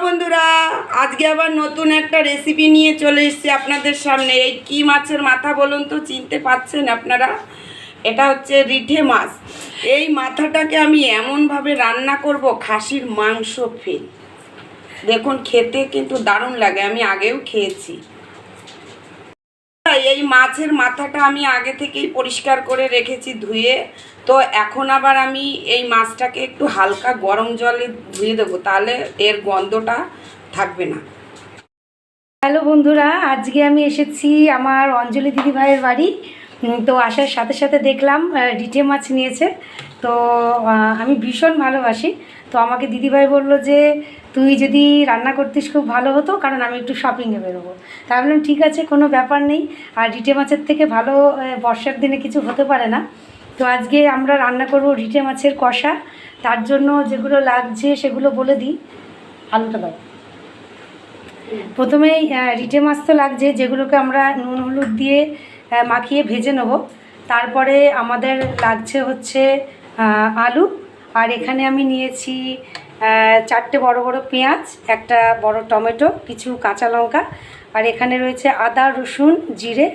বন্ধুরা, আজকে আবার নতুন একটা রেসিপি নিয়ে চলে এসেছি আপনাদের সামনে। এই কি মাছের মাথা বলুন তো, চিনতে পাচ্ছেন আপনারা? এটা হচ্ছে রিঠে মাছ। এই মাথাটাকে আমি এমনভাবে রান্না করব, খাসির মাংস ফেল। দেখুন, খেতে কিন্তু দারুণ লাগে, আমি আগেও খেয়েছি। এই মাছের মাথাটা আমি আগে থেকেই পরিষ্কার করে রেখেছি ধুয়ে। তো এখন আবার আমি এই মাছটাকে একটু হালকা গরম জলে ধুয়ে দেবো, তাহলে এর গন্ধটা থাকবে না। হ্যালো বন্ধুরা, আজকে আমি এসেছি আমার অঞ্জলি দিদিভাইয়ের বাড়ি। তো আসার সাথে সাথে দেখলাম রিঠে মাছ নিয়েছে। তো আমি ভীষণ ভালোবাসি। তো আমাকে দিদিভাই বললো যে তুই যদি রান্না করতিস খুব ভালো হতো, কারণ আমি একটু শপিংয়ে বেরোবো। তাই বললাম ঠিক আছে, কোনো ব্যাপার নেই। আর রিঠে মাছের থেকে ভালো বর্ষার দিনে কিছু হতে পারে না। তো আজকে আমরা রান্না করব রিঠে মাছের কষা। তার জন্য যেগুলো লাগছে সেগুলো বলে দিই। আলুটা দাও। প্রথমেই রিঠে মাছ তো লাগছে, যেগুলোকে আমরা নুন হলুদ দিয়ে মাখিয়ে ভেজে নেব। তারপরে আমাদের লাগছে হচ্ছে আলু। আর এখানে আমি নিয়েছি 4টে বড় বড় পেঁয়াজ, একটা বড় টমেটো, কিছু কাঁচা লঙ্কা। আর এখানে রয়েছে আদা, রসুন, জিরে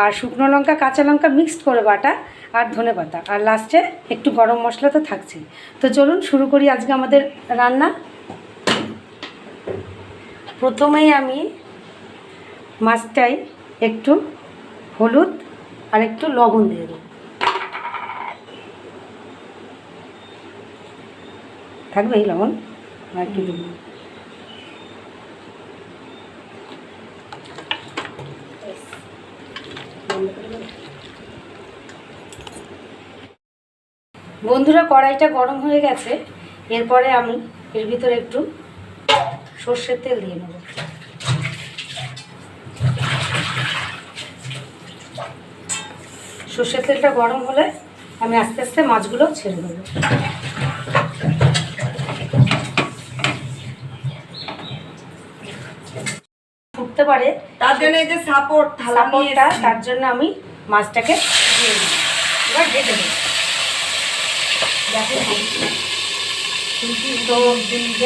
আর শুকনো লঙ্কা, কাঁচা লঙ্কা মিক্সড করে বাটা, আর ধনেপাতা, আর লাস্টে একটু গরম মশলা তো থাকছেই। তো চলুন শুরু করি আজকে আমাদের রান্না। প্রথমেই আমি মাছটায় একটু হলুদ আর একটু লবণ দিয়ে দেবো। থাকবে এই লবণ, আর একটু দেবো। বন্ধুরা, কড়াইটা গরম হয়ে গেছে। এরপরে আমি এর ভিতরে একটু সর্ষের তেল দিয়ে নেব। সর্ষের তেলটা গরম হলে আমি আস্তে আস্তে মাছগুলো ছেড়ে দেবো। ফুটতে পারে, তার জন্য এই যে সাপোর্টটা, তার জন্য আমি মাছটাকে দিয়ে দিই। এবার ঢেকে দেবো। তো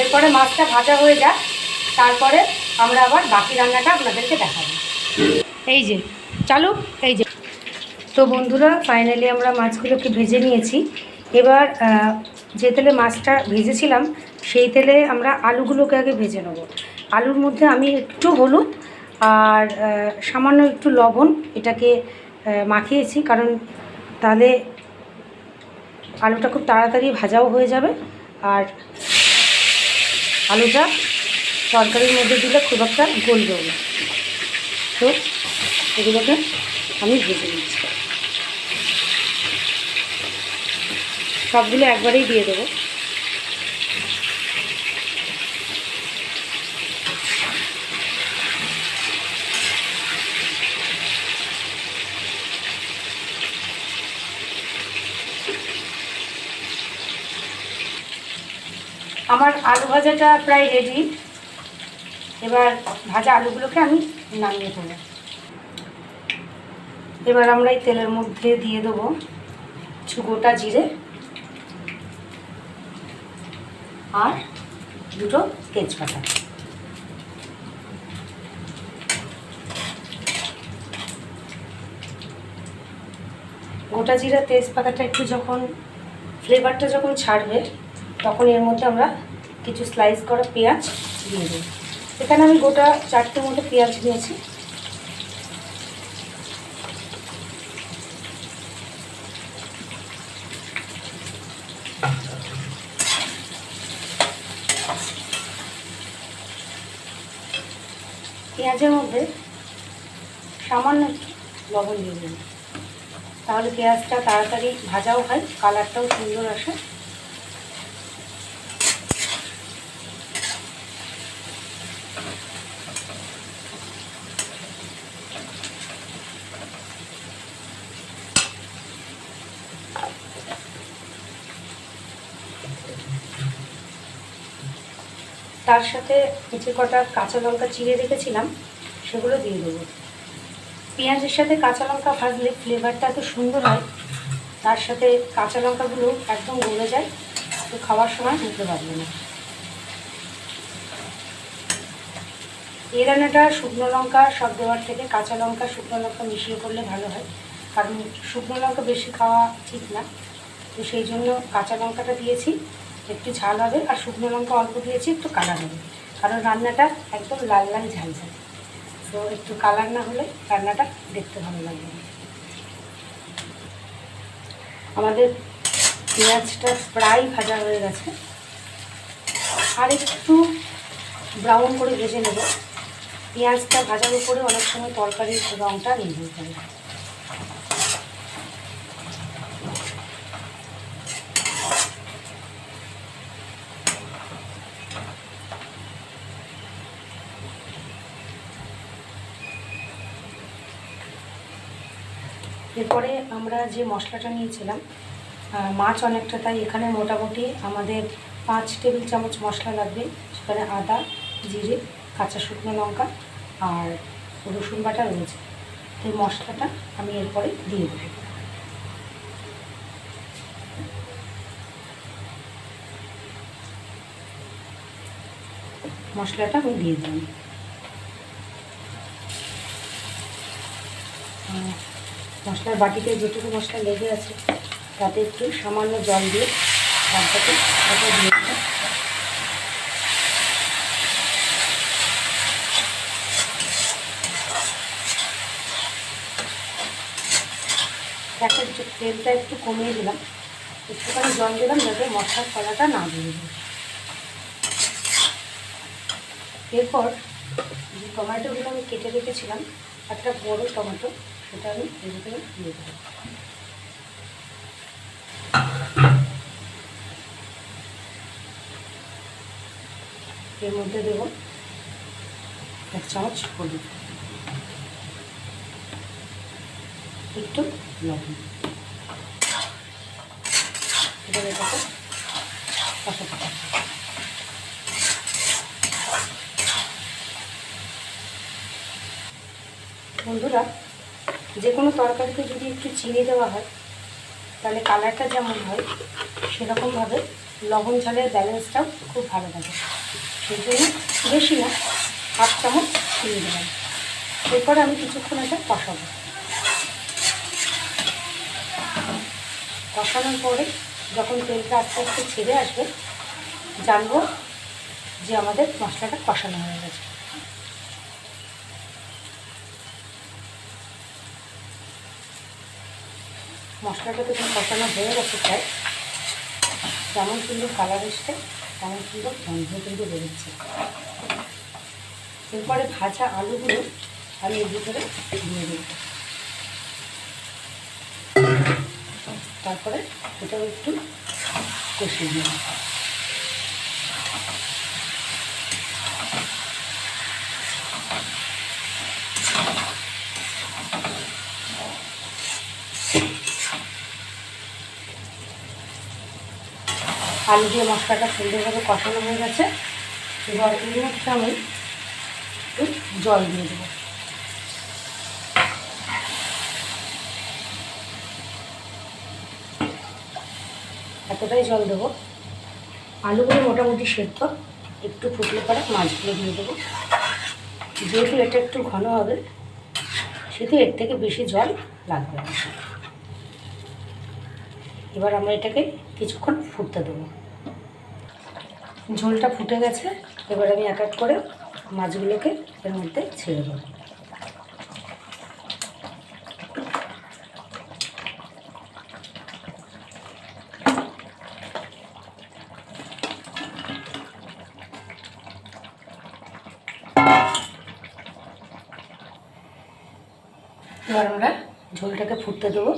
এরপরে মাছটা ভাজা হয়ে যায়, তারপরে আমরা আবার বাকি রান্নাটা আপনাদেরকে দেখাবো। এই যে চালু, এই যে। তো বন্ধুরা, ফাইনালি আমরা মাছগুলোকে ভেজে নিয়েছি। এবার যে তেলে মাছটা ভেজেছিলাম সেই তেলে আমরা আলুগুলোকে আগে ভেজে নেব। আলুর মধ্যে আমি একটু হলুদ আর সামান্য একটু লবণ এটাকে মাখিয়েছি, কারণ তাহলে আলুটা খুব তাড়াতাড়ি ভাজাও হয়ে যাবে। আর আলুটা তরকারির মধ্যে দিলে খুব একটা গলবেও না। তো এগুলোকে আমি ভেজে নিচ্ছি। সবগুলো একবারেই দিয়ে দেবো। আমার আলু ভাজাটা প্রায় রেডি। এবার ভাজা আলুগুলোকে আমি নামিয়ে দেবো। এবার আমরা এই তেলের মধ্যে দিয়ে দেবো কিছু গোটা জিরে আর দুটো তেজপাতা। গোটা জিরা তেজপাতাটা একটু যখন ফ্লেভারটা যখন ছাড়বে, তখন এর মধ্যে আমরা কিছু স্লাইস করা পেঁয়াজ দিয়ে দেব। এখানে আমি গোটা 4টে মতো পেঁয়াজ নিয়েছি। পেঁয়াজের মধ্যে সামান্য একটু লবণ দিয়ে দেব, তাহলে পেঁয়াজটা তাড়াতাড়ি ভাজাও হয়, কালারটাও সুন্দর আসে। তার সাথে কিছু কটা কাঁচা লঙ্কা চিড়ে রেখেছিলাম, সেগুলো দিয়ে দেবো। পেঁয়াজের সাথে কাঁচা লঙ্কা ভাজলে ফ্লেভারটা এত সুন্দর হয়, তার সাথে কাঁচা লঙ্কাগুলো একদম গলে যায়, তো খাওয়ার সময় বুঝতে পারবে না। এই রান্নাটা শুকনো লঙ্কা সব দেওয়ার থেকে কাঁচা লঙ্কা শুকনো লঙ্কা মিশিয়ে করলে ভালো হয়, কারণ শুকনো লঙ্কা বেশি খাওয়া ঠিক না। তো সেই জন্য কাঁচা লঙ্কাটা দিয়েছি, একটু ঝাল হবে, আর শুকনো লঙ্কা অল্প দিয়েছি, একটু কালার হবে, কারণ রান্নাটা একদম লাল লাল ঝাল ঝাল। তো একটু কালার না হলে রান্নাটা দেখতে ভালো লাগবে না। আমাদের পেঁয়াজটা প্রায় ভাজা হয়ে গেছে, আর একটু ব্রাউন করে ভেজে নেব। পেঁয়াজটা ভাজার উপরে অনেক সময় তরকারির রঙটা নির্ভর করে। এরপরে আমরা যে মশলাটা নিয়েছিলাম, মাছ অনেকটা, তাই এখানে মোটামুটি আমাদের 5 টেবিল চামচ মশলা লাগবে। সেখানে আদা, জিরে, কাঁচা শুকনো লঙ্কা আর রসুন বাটা রয়েছে। এই মশলাটা আমি এরপরে দিয়ে দেব। মশলাটা আমি দিয়ে দিলাম। মশলার বাটিতে যেটুকু মশলা লেগে আছে তাতে একটু সামান্য জল দিয়ে তারপরে ওটা দিয়ে দেবো। গ্যাসের তেলটা একটু কমিয়ে দিলাম, একটুখানি জল দিলাম যাতে মশলার কলাটা না দিয়ে যায়। এরপর যে টমেটোগুলো আমি কেটে রেখেছিলাম, একটা বড় টমেটো, সেটা আমি এর ভিতরে দিয়ে দেবো। এর মধ্যে দেবো 1 চামচ হলুদ, একটু লবণ। এবার এটাকে কষাতে হবে। বন্ধুরা, যে কোনো তরকারিতে যদি একটু চিনি দেওয়া হয় তাহলে কালারটা যেমন হয় সেরকমভাবে লবণ ঝালের ব্যালেন্সটাও খুব ভালো থাকে। সেই জন্য বেশি না, 1/2 চামচ চিনি দিলাম। এরপর আমি কিছুক্ষণ এটা কষাবো। কষানোর পরে যখন তেলটা আস্তে আস্তে ছেড়ে আসবে, জানবো যে আমাদের মশলাটা কষানো হয়ে গেছে। মশলাটা যখন কষানো হয়ে গেছে প্রায়, যেমন সুন্দর কালার এসছে তেমন সুন্দর গন্ধ কিন্তু বেরোচ্ছে। এরপরে ভাজা আলুগুলো আমি এর ভিতরে দিয়ে দেব। তারপরে এটাও একটু কষিয়ে নেব। আলু দিয়ে মশলাটা সুন্দরভাবে কষানো হয়ে গেছে। এবার এর মধ্যে আমি একটু জল দিয়ে দেবো। এতটাই জল দেবো। আলুগুলো মোটামুটি সেদ্ধ, একটু ফুটলে পরে মাছগুলো দিয়ে দেবো। যেহেতু এটা একটু ঘন হবে সেহেতু এর থেকে বেশি জল লাগবে না। এবার আমরা এটাকে কিছুক্ষণ ফুটতে দেবো। ঝোলটা ফুটে গেছে, এবার আমি এক এক করে মাছগুলোকে এর মধ্যে ছেড়ে দেবো। এবার আমরা ঝোলটাকে ফুটতে দেবো,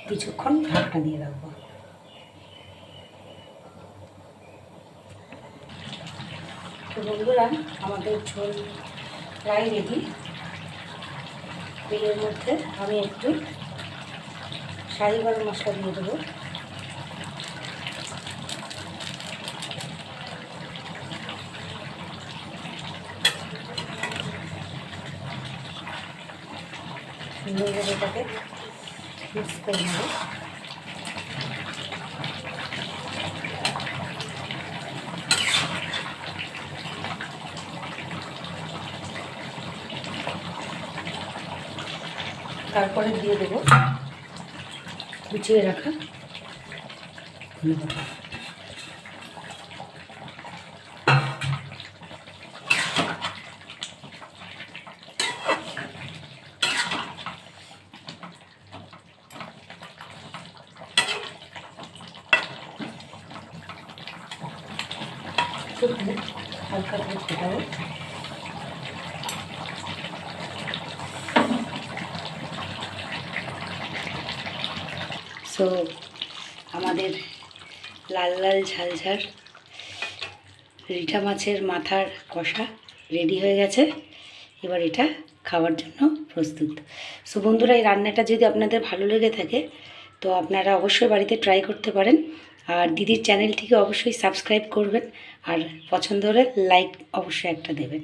কিছুক্ষণ ঢাকনা দিয়ে রাখবো। তো বন্ধুরা, আমাদের ঝোল প্রায় রেডি। তেলের মধ্যে আমি একটু শাহি গরম মশলা দিয়ে দেবো। সুন্দরভাবে এটাকে মিক্স করে নেব। তারপরে দিয়ে দেবো কুচিয়ে রাখা ধনে পাতা। হালকা করে ফোটাবো। সো আমাদের লাল লাল ঝালঝাল রিঠা মাছের মাথার কষা রেডি হয়ে গেছে। এবার এটা খাওয়ার জন্য প্রস্তুত। সো বন্ধুরা, এই রান্নাটা যদি আপনাদের ভালো লেগে থাকে তো আপনারা অবশ্যই বাড়িতে ট্রাই করতে পারেন। আর দিদির চ্যানেলটিকে অবশ্যই সাবস্ক্রাইব করবেন, আর পছন্দ হলে লাইক অবশ্যই একটা দেবেন।